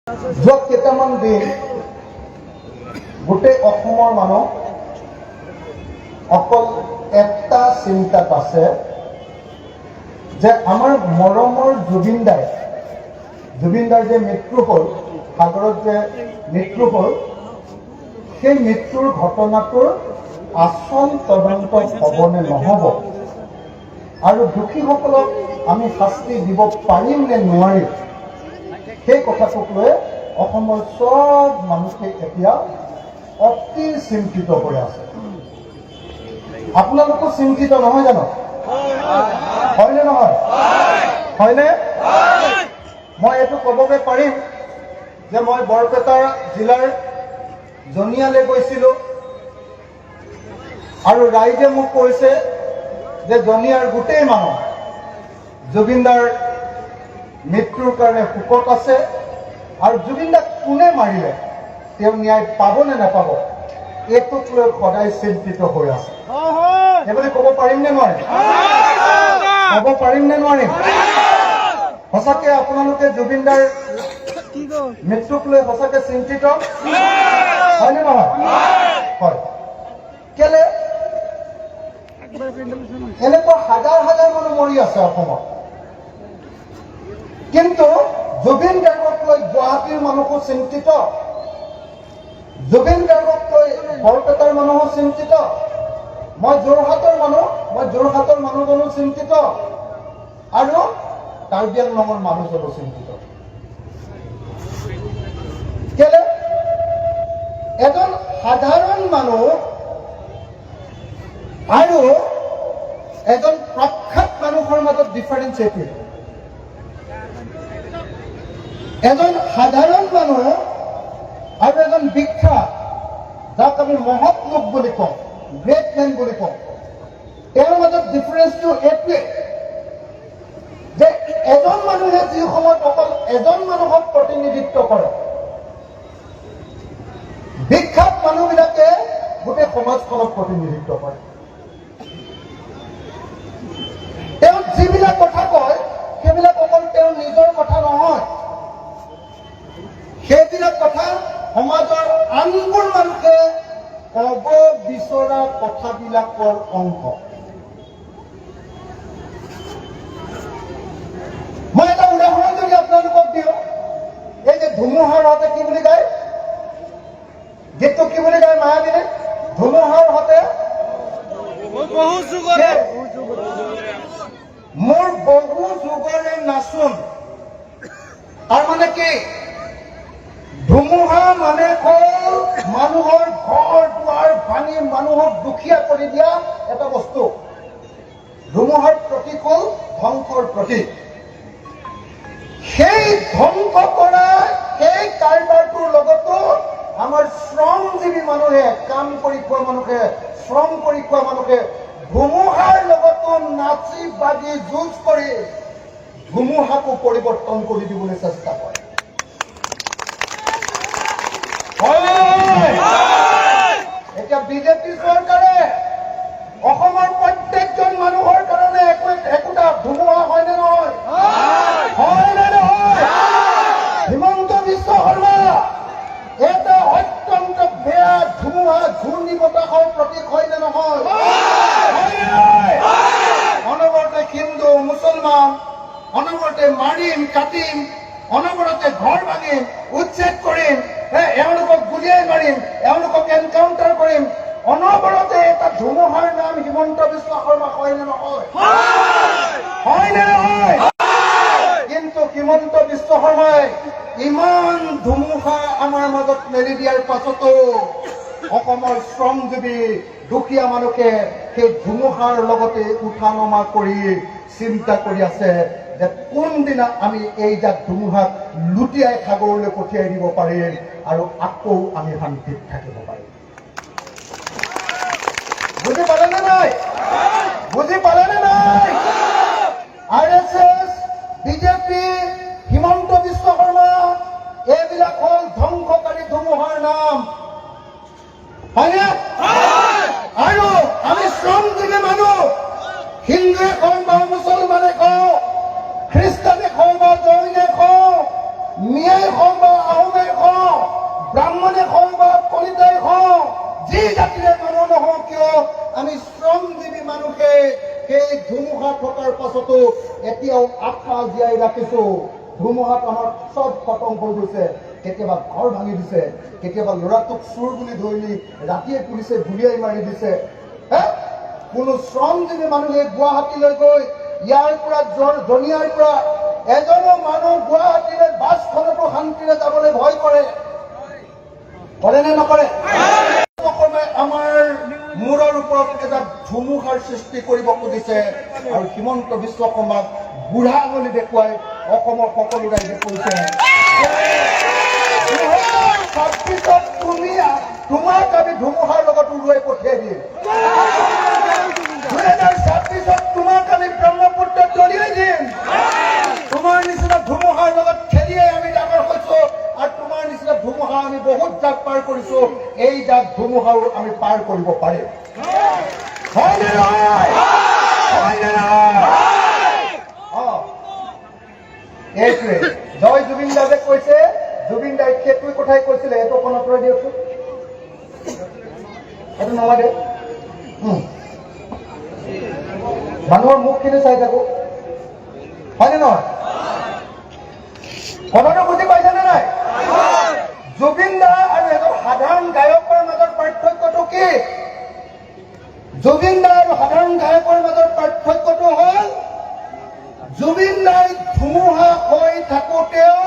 যোৱা কেইটামান দিন গোটেই অসমৰ মানুহ অকল একটা চিন্তাত আছে যে আমাৰ মৰমৰ জুবিনদাৰ যে মৃত্যু হ'ল, সাগৰত যে মৃত্যু হ'ল, সেই মৃত্যুৰ ঘটনাটোৰ আচল তদন্ত হ'বনে নহ'ব আৰু দোষীসকলক আমি শাস্তি দিব পাৰিম নে নোৱাৰিম, সেই কথাটোক লৈ অসমৰ সব মানুহে এতিয়া অতি চিন্তিত হৈ আছে। আপোনালোকো চিন্তিত নহয় জানো? হয়নে নহয়? হয়নে? মই এইটো ক'বগৈ পাৰিম যে মই বৰপেটা জিলাৰ জনিয়ালৈ গৈছিলোঁ আৰু ৰাইজে মোক কৈছে যে জনিয়াৰ গোটেই মানুহ জুবিনদাৰ মৃত্যুৰ কাৰণে শোকত আছে আৰু জুবিনদাক কোনে মাৰিলে, তেওঁ ন্যায় পাব নে নাপাব, এইটোক লৈ সদায় চিন্তিত হৈ আছে। সেইবুলি ক'ব পাৰিম নে নোৱাৰিম? ক'ব পাৰিম নে নোৱাৰিম? সঁচাকে আপোনালোকে জুবিনদাৰ মৃত্যুক লৈ সঁচাকে চিন্তিত হয়নে নহয়? হয়। কেলে এনেকুৱা হাজাৰ হাজাৰ মানুহ মৰি আছে অসমত, কিন্তু জুবিন গাৰ্গক লৈ গুৱাহাটীৰ মানুহো চিন্তিত, জুবিন গাৰ্গক লৈ বৰপেটাৰ মানুহো চিন্তিত, মই যোৰহাটৰ মানুহজনো চিন্তিত আৰু কাৰ্বি আংলঙৰ মানুহজনো চিন্তিত। কেলে এজন সাধাৰণ মানুহ আৰু এজন প্ৰখ্যাত মানুহৰ মাজত ডিফাৰেন্স এইটোৱে। এজন সাধাৰণ মানুহ আৰু এজন বিখ্যাত, যাক আমি মহৎ লোক বুলি কওঁ, গ্ৰেট মেন বুলি কওঁ, তেওঁৰ মাজত ডিফাৰেন্সটো এইটোৱে যে এজন মানুহে যি সময়ত অকল এজন মানুহক প্ৰতিনিধিত্ব কৰে, বিখ্যাত মানুহবিলাকে গোটেই সমাজখনক প্ৰতিনিধিত্ব কৰে। তেওঁ যিবিলাক কথা কয় সেইবিলাক অকল তেওঁৰ নিজৰ কথা নহয়, সেইবিলাক কথা সমাজৰ আনবোৰ মানুহে ক'ব বিচৰা কথাবিলাকৰ অংশ। মই এটা উদাহৰণ যদি আপোনালোকক দিওঁ, এই যে ধুমুহাৰ হতে কি বুলি গায়, গীতটো কি বুলি গায় মায়াবিনে? ধুমুহাৰ হতে মোৰ বহু যুগৰে নাচোন। তাৰ মানে কি? ধুমুহা মানে হ'ল মানুহৰ ঘৰ দুৱাৰ ভাঙি মানুহক দুখীয়া কৰি দিয়া এটা বস্তু। ধুমুহাৰ প্ৰতীক হ'ল ধ্বংসৰ প্ৰতীক। সেই ধ্বংস কৰা সেই কাৰবাৰটোৰ লগতো আমাৰ শ্ৰমজীৱী মানুহে, কাম কৰি খোৱা মানুহে, শ্ৰম কৰি খোৱা মানুহে ধুমুহাৰ লগতো নাচি বাগি যুঁজ কৰি ধুমুহাকো পৰিৱৰ্তন কৰি দিবলৈ চেষ্টা কৰে। এতিয়া বিজেপি চৰকাৰে অসমৰ প্ৰত্যেকজন মানুহৰ কাৰণে একোটা ধুমুহা হয়নে নহয়? হয়নে নহয়? হিমন্ত বিশ্ব শৰ্মা এটা অত্যন্ত বেয়া ধুমুহা, ঘূৰ্ণী বতাহৰ প্ৰতীক হয়নে নহয়? অনবৰতে হিন্দু মুছলমান, অনবৰতে মাৰিম কাটিম, অনবৰতে ঘৰ ভাঙিম, উচ্ছেদ কৰিম, এওঁলোকক গুলিয়াই মাৰিম, এওঁলোকক এনকাউণ্টাৰ কৰিম, অনবৰতে এটা ধুমুহাৰ নাম হিমন্ত বিশ্ব শৰ্মা হয়নে নহয়? হয়নে নহয়? কিন্তু হিমন্ত বিশ্ব শৰ্মাই ইমান ধুমুহা আমাৰ মাজত মেলি দিয়াৰ পাছতো অসমৰ শ্ৰমজীৱী দুখীয়া মানুহে সেই ধুমুহাৰ লগতে উঠা নমা কৰি চিন্তা কৰি আছে যে কোনদিনা আমি এই জাক ধুমুহাক লুটিয়াই সাগৰলৈ পঠিয়াই দিব পাৰিম আৰু আকৌ আমি শান্তিত থাকিব পাৰিম। বুজি পালেনে নাই? বুজি পালেনে নাই? RSS, বিজেপি, হিমন্ত বিশ্ব শৰ্মা, এইবিলাক হ'ল ধ্বংসকাৰী ধুমুহাৰ নাম। হয়নে? আৰু আমি শ্ৰমজীৱী মানুহ, হিন্দুৱে কওঁ বা মুছলমানে কওঁ, খ্ৰীষ্টানে কওঁ বা জৈনে কওঁ, মিয়াই কওঁ বা জীয়াই ৰাখিছো। ধুমুহাত আমাৰ চব খতম হৈ গৈছে। কেতিয়াবা ঘৰ ভাঙি দিছে, কেতিয়াবা ল'ৰাটোক চোৰ বুলি ধৰি ৰাতিয়ে পুলিচে গুলিয়াই মাৰি দিছে। কোনো শ্ৰমজীৱী মানুহে গুৱাহাটীলৈ গৈ ইয়াৰ পৰা জনিয়াৰ পৰা এজনো মানুহ গুৱাহাটীলৈ বাছখনতো শান্তিৰে যাবলৈ ভয় কৰে নে নকৰে? আমাৰ মূৰৰ ওপৰত এটা ধুমুহাৰ সৃষ্টি কৰিব খুজিছে আৰু হিমন্ত বিশ্ব শৰ্মাক বুঢ়া আঙুলি দেখুৱাই অসমৰ সকলো ৰাইজে কৈছে তোমাক আমি ধুমুহাৰ লগত উৰুৱাই পঠিয়াই দিম। 2026 তোমাক আমি ব্ৰহ্মপুত্ৰত দলিয়াই দিম। তোমাৰ নিচিনা ধুমুহাৰ লগত খেলিয়াই আমি ডাঙৰ হৈছো আৰু তোমাৰ নিচিনা ধুমুহা আমি বহুত জাক পাৰ কৰিছো। এই জাক ধুমুহাও আমি পাৰ কৰিব পাৰিম। এইটোৱে জয় জুবিন দাসে কৈছে। জুবিন দাই সেইটো কথাই কৈছিলে। এইটো অকণমান আঁতৰাই দিয়কচোন, এইটো নালাগে। মানুহৰ মুখখিনি চাই থাকো, হয়নে নহয়? কথাটো বুজি পাইছেনে নাই? জুবিন দা আৰু এজন সাধাৰণ গায়কৰ মাজত পাৰ্থক্যটো কি? জুবিন দা আৰু সাধাৰণ গায়কৰ মাজত পাৰ্থক্যটো হ'ল জুবিন দাই ধুমুহা হৈ থাকোতেও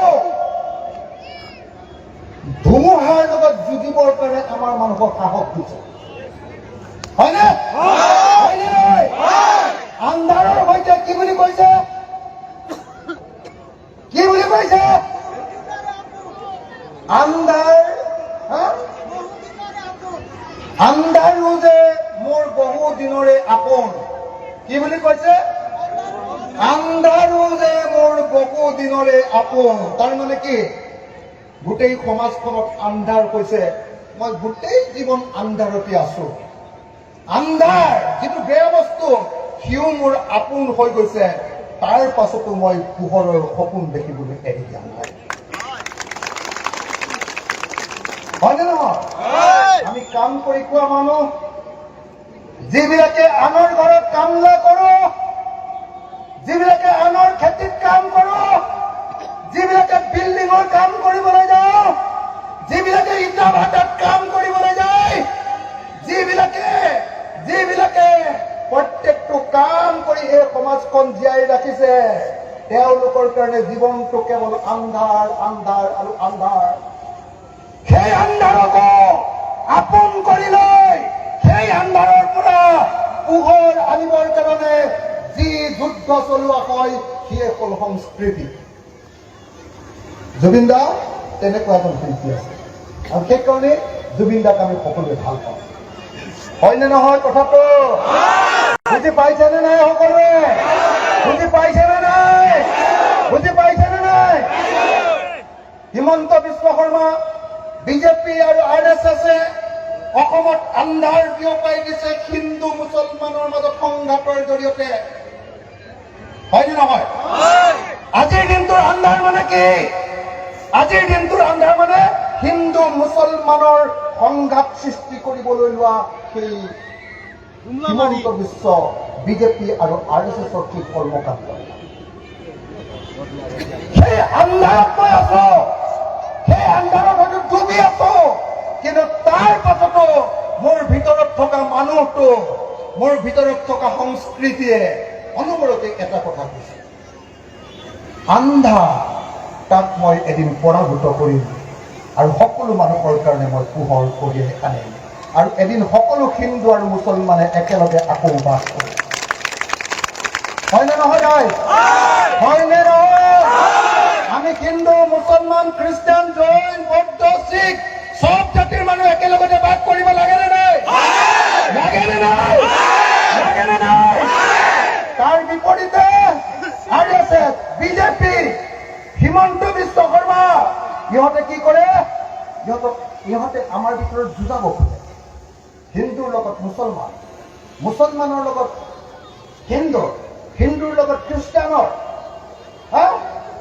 ধুমুহাৰ লগত যুঁজিবৰ কাৰণে আমাৰ মানুহক সাহস দিছে, হয়নে? আন্ধাৰৰ সৈতে কি বুলি কৈছে? কি বুলি কৈছে? আন্ধাৰো যে মোৰ বহু দিনৰে আপোন। কি বুলি কৈছে? আন্ধাৰো যে মোৰ বহু দিনৰে আপোন। তাৰমানে কি? গোটেই সমাজখনত আন্ধাৰ কৈছে, মই গোটেই জীৱন আন্ধাৰতে আছো। আন্ধাৰ যিটো বেয়া বস্তু, সিও মোৰ আপোন হৈ গৈছে। তাৰ পাছতো মই পোহৰৰ সপোন দেখিবলৈ এৰি দিয়া নাই। হয়নে নহয়? আমি কাম কৰি খোৱা মানুহ, যিবিলাকে আনৰ ঘৰত কামলা কৰো, যিবিলাকে আনৰ খেতিত কাম কৰো, যিবিলাকে বিল্ডিঙৰ কাম কৰিবলৈ যাওঁ, যিবিলাকে ইটা ভাটাত কাম কৰিবলৈ যায়, যিবিলাকে প্ৰত্যেকটো কাম কৰি এই সমাজখন জীয়াই ৰাখিছে, তেওঁলোকৰ কাৰণে জীৱনটো কেৱল আন্ধাৰ আন্ধাৰ আৰু আন্ধাৰ। সেই আন্ধাৰকো আপোন কৰি লৈ সেই আন্ধাৰৰ পৰা পোহৰ আনিবৰ কাৰণে যি যুদ্ধ চলোৱা হয়, সিয়ে হ'ল সংস্কৃতি। জুবিন দা তেনেকুৱা এজন শিল্পী আছে আৰু সেইকাৰণে জুবিন দাক আমি সকলোৱে ভাল পাওঁ। হয়নে নহয় কথাটো? বুজি পাইছেনে নাই সকলোৱে? বুজি পাইছেনে নাই? বুজি পাইছেনে নাই? হিমন্ত বিশ্ব শৰ্মা, বিজেপি আৰু RSS অসমত আন্ধাৰ বিয়পাই দিছে হিন্দু মুছলমানৰ মাজত সংঘাতৰ জৰিয়তে। হয়নে নহয়? আজিৰ দিনটোৰ আন্ধাৰ মানে কি? আজিৰ দিনটোৰ আন্ধাৰ মানে হিন্দু মুছলমানৰ সংঘাত সৃষ্টি কৰিবলৈ লোৱা সেই হিমন্ত বিশ্ব, বিজেপি আৰু RSSৰ কি কৰ্মকাণ্ড। সেই আন্ধাৰত মই আছো, সেই আন্ধাৰত হয়তো ডুবি আছো, কিন্তু তাৰ পাছতো মোৰ ভিতৰত থকা মানুহটো, মোৰ ভিতৰত থকা সংস্কৃতিয়ে অনবৰতে এটা কথা কৈছে, আন্ধাৰ তাক মই এদিন পৰাভূত কৰিম আৰু সকলো মানুহৰ কাৰণে মই পোহৰ কঢ়িয়াই আনিম আৰু এদিন সকলো হিন্দু আৰু মুছলমানে একেলগে আকৌ বাস কৰিম। হয়নে নহয়? হয়নে নহয়? আমি হিন্দু, মুছলমান, খ্ৰীষ্টান, জৈন, বৌদ্ধ, শিখ সব জাতিৰ মানুহ একেলগতে বাস কৰিব লাগে নে নাই? লাগে নে নাই? লাগে নে নাই? তাৰ বিপৰীতে RSS, বিজেপি, হিমন্ত বিশ্ব শৰ্মা ইহঁতে কি কৰে? ইহঁতে আমাৰ ভিতৰত যুঁজাব খোজে। হিন্দুৰ লগত মুছলমান, মুছলমানৰ লগত হিন্দু, হিন্দুৰ লগত খ্ৰীষ্টানৰ,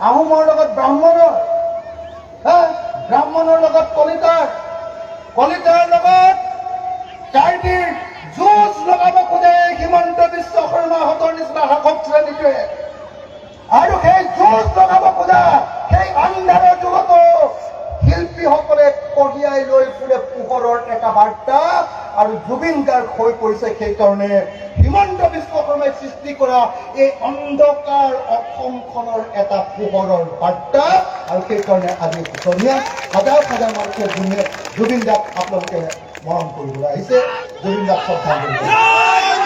আহোমৰ লগত ব্ৰাহ্মণৰ, ব্ৰাহ্মণৰ লগত কলিতাৰ, কলিতাৰ লগত কাৰ্বিৰ যুঁজ লগাব খোজে হিমন্ত বিশ্ব শৰ্মাহঁতৰ নিচিনা শাসক শ্ৰেণীটোৱে। আৰু সেই এটা বাৰ্তা আৰু জুবিন গাৰ্গ হৈ পৰিছে সেইকাৰণে হিমন্ত বিশ্ব শৰ্মাই সৃষ্টি কৰা এই অন্ধকাৰ অসমখনৰ এটা পোহৰৰ বাৰ্তা আৰু সেইকাৰণে আজি ধুনীয়া হাজাৰ হাজাৰ মানুহে জুবিন দাক আপোনালোকে মৰম কৰিবলৈ আহিছে জুবিন দাক শ্ৰদ্ধা কৰিবলৈ